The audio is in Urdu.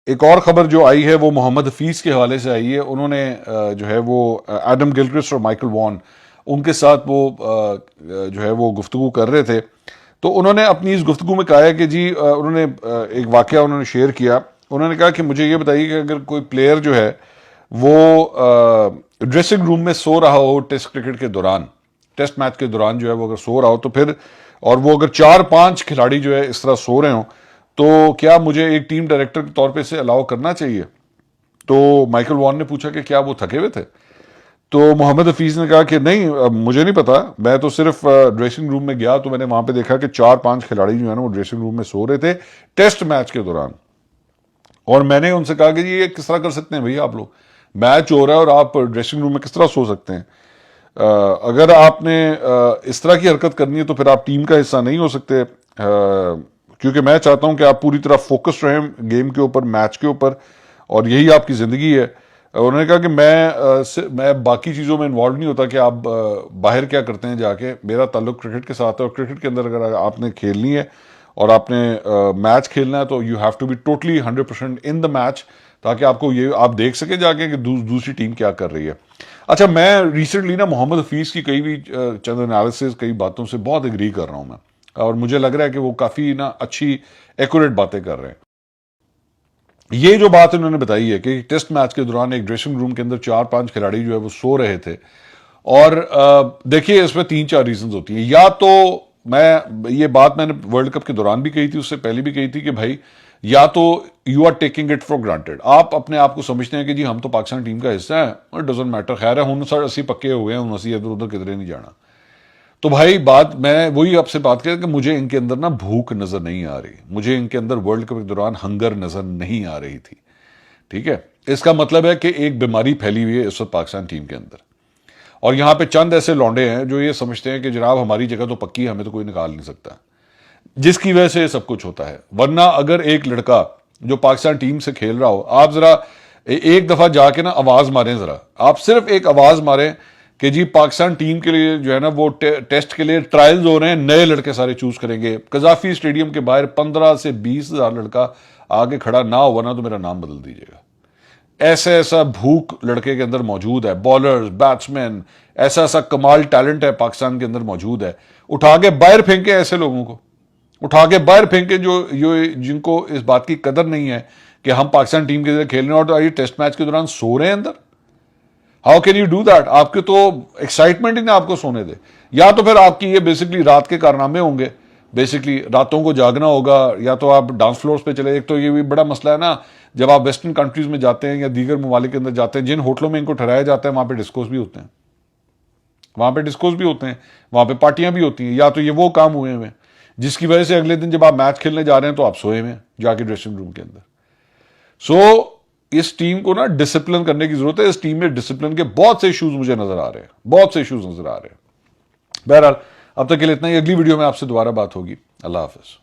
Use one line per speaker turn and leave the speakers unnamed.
ایک اور خبر جو آئی ہے وہ محمد حفیظ کے حوالے سے آئی ہے. انہوں نے جو ہے وہ ایڈم گلکرسٹ اور مائیکل وان ان کے ساتھ وہ جو ہے وہ گفتگو کر رہے تھے. تو انہوں نے اپنی اس گفتگو میں کہا ہے کہ جی انہوں نے ایک واقعہ انہوں نے شیئر کیا. انہوں نے کہا کہ مجھے یہ بتائیے کہ اگر کوئی پلیئر جو ہے وہ ڈریسنگ روم میں سو رہا ہو ٹیسٹ کرکٹ کے دوران، ٹیسٹ میچ کے دوران جو ہے وہ اگر سو رہا ہو تو پھر، اور وہ اگر 4-5 کھلاڑی جو ہے اس طرح سو رہے ہوں تو کیا مجھے ایک ٹیم ڈائریکٹر کے طور پہ اسے الاؤ کرنا چاہیے؟ تو مائیکل وان نے پوچھا کہ کیا وہ تھکے ہوئے تھے؟ تو محمد حفیظ نے کہا کہ نہیں، مجھے نہیں پتا، میں تو صرف ڈریسنگ روم میں گیا تو میں نے وہاں پہ دیکھا کہ 4-5 کھلاڑی جو ہے نا وہ ڈریسنگ روم میں سو رہے تھے ٹیسٹ میچ کے دوران. اور میں نے ان سے کہا کہ جی یہ کس طرح کر سکتے ہیں بھئی، آپ لوگ میچ ہو رہا ہے اور آپ ڈریسنگ روم میں کس طرح سو سکتے ہیں؟ اگر آپ نے اس طرح کی حرکت کرنی ہے تو پھر آپ ٹیم کا حصہ نہیں ہو سکتے، کیونکہ میں چاہتا ہوں کہ آپ پوری طرح فوکس رہیں گیم کے اوپر، میچ کے اوپر، اور یہی آپ کی زندگی ہے. انہوں نے کہا کہ میں باقی چیزوں میں انوالو نہیں ہوتا کہ آپ باہر کیا کرتے ہیں جا کے، میرا تعلق کرکٹ کے ساتھ ہے، اور کرکٹ کے اندر اگر آپ نے کھیلنی ہے اور آپ نے میچ کھیلنا ہے تو you have to be totally 100% in the match, تاکہ آپ کو یہ آپ دیکھ سکیں جا کے کہ دوسری ٹیم کیا کر رہی ہے. اچھا، میں ریسنٹلی نا محمد حفیظ کی کئی بھی چند انالیسز، کئی باتوں سے بہت ایگری کر رہا ہوں میں، اور مجھے لگ رہا ہے کہ وہ کافی نا اچھی ایکوریٹ باتیں کر رہے ہیں. یہ جو بات انہوں نے بتائی ہے کہ ٹیسٹ میچ کے دوران ایک ڈریسنگ روم کے اندر 4-5 کھلاڑی جو ہے وہ سو رہے تھے، اور دیکھیے اس میں 3-4 ریزنز ہوتی ہیں. یا تو یہ بات میں نے ورلڈ کپ کے دوران بھی کہی تھی، اس سے پہلے بھی کہی تھی کہ بھائی یا تو you are taking it for granted, آپ اپنے آپ کو سمجھتے ہیں کہ جی ہم تو پاکستان ٹیم کا حصہ ہیں، اٹ ڈزنٹ میٹر، خیر ہے ہوں سر اسی پکے ہوئے ہیں، ہوں اسی ادھر ادھر کدھرے نہیں جانا. تو بھائی بات میں وہی آپ سے بات کر کہ مجھے ان کے اندر نا بھوک نظر نہیں آ رہی، مجھے ان کے اندر ورلڈ کپ کے دوران ہنگر نظر نہیں آ رہی تھی. ٹھیک ہے، اس کا مطلب ہے کہ ایک بیماری پھیلی ہوئی ہے اس وقت پاکستان ٹیم کے اندر، اور یہاں پہ چند ایسے لونڈے ہیں جو یہ سمجھتے ہیں کہ جناب ہماری جگہ تو پکی ہے، ہمیں تو کوئی نکال نہیں سکتا، جس کی وجہ سے یہ سب کچھ ہوتا ہے. ورنہ اگر ایک لڑکا جو پاکستان ٹیم سے کھیل رہا ہو، آپ ذرا ایک دفعہ جا کے نا آواز ماریں، ذرا آپ صرف ایک آواز ماریں کہ جی پاکستان ٹیم کے لیے جو ہے نا وہ ٹیسٹ کے لیے ٹرائلز ہو رہے ہیں، نئے لڑکے سارے چوز کریں گے. قذافی اسٹیڈیم کے باہر 15 سے 20 ہزار لڑکا آگے کھڑا نہ ہو، ورنہ تو میرا نام بدل دیجیے گا. ایسا بھوک لڑکے کے اندر موجود ہے، بالرز، بیٹسمین، ایسا کمال ٹیلنٹ ہے پاکستان کے اندر موجود ہے. اٹھا کے باہر پھینکے، ایسے لوگوں کو اٹھا کے باہر پھینکے جو جن کو اس بات کی قدر نہیں ہے کہ ہم پاکستان ٹیم کے لیے کھیل رہے ہیں، اور تو آئیے ٹیسٹ میچ کے دوران سو رہے ہیں اندر. How can you do that? آپ کے تو ایکسائٹمنٹ ہی نہ آپ کو سونے دے. یا تو پھر آپ کی یہ بیسکلی رات کے کارنامے ہوں گے، بیسکلی راتوں کو جاگنا ہوگا، یا تو آپ ڈانس فلورز پہ چلے. ایک تو یہ بھی بڑا مسئلہ ہے نا، جب آپ ویسٹرن کنٹریز میں جاتے ہیں یا دیگر ممالک کے اندر جاتے ہیں، جن ہوٹلوں میں ان کو ٹھہرایا جاتا ہے وہاں پہ ڈسکوز بھی ہوتے ہیں، وہاں پہ پارٹیاں بھی ہوتی ہیں. یا تو یہ وہ کام ہوئے ہیں جس کی وجہ سے اگلے دن جب آپ میچ کھیلنے جا رہے ہیں تو آپ سوئے ہوئے ہیں جا کے ڈریسنگ روم کے اندر. سو اس ٹیم کو نا ڈسپلن کرنے کی ضرورت ہے. اس ٹیم میں ڈسپلن کے بہت سے ایشوز مجھے نظر آ رہے ہیں، بہت سے ایشوز نظر آ رہے ہیں. بہرحال اب تک کے لیے اتنا ہی، اگلی ویڈیو میں آپ سے دوبارہ بات ہوگی. اللہ حافظ.